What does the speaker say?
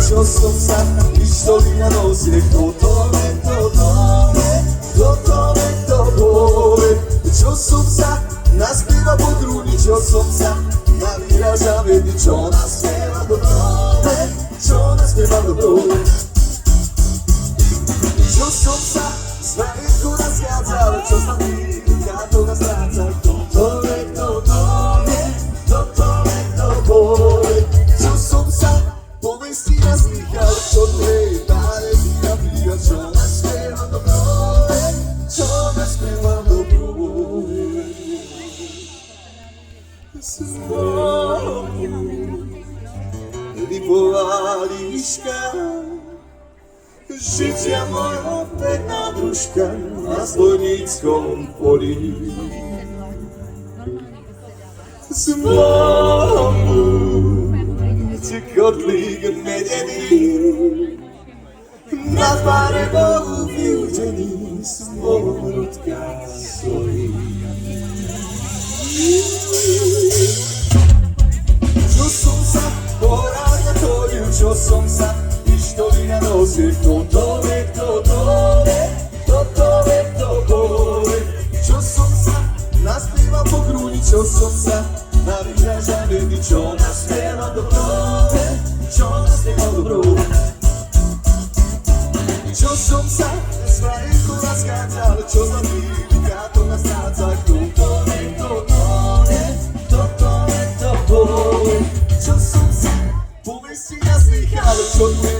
čo som sa pištoli na nose. Toto boli, čo som sa naspieva po grúni, čo som sa navyraža vedí, čo naspieva dobro. Čo som sa z vajenku naschádzal, čo sa týka to nás stráca. Toto boli, čo som sa povesti nazlíchal, čo tej páre vyjavia, čo naspieva dobro. Lipová líška, žitia moja pekná družka na zbojníckom poli. Znovu ti kotlík medený, na tváre bol vyudený, smolodka stojí. Čo som sa poradne chodil, čo som sa pištoli na nose. Toto boli, čo som sa naspieval po grúni, čo som sa navyraža vedí, čo naspieva dobro. Čo som sa z vajenku naschádzal, čo sa týka to nás stráca. Čo som sa povesti nazlíchal, čo tu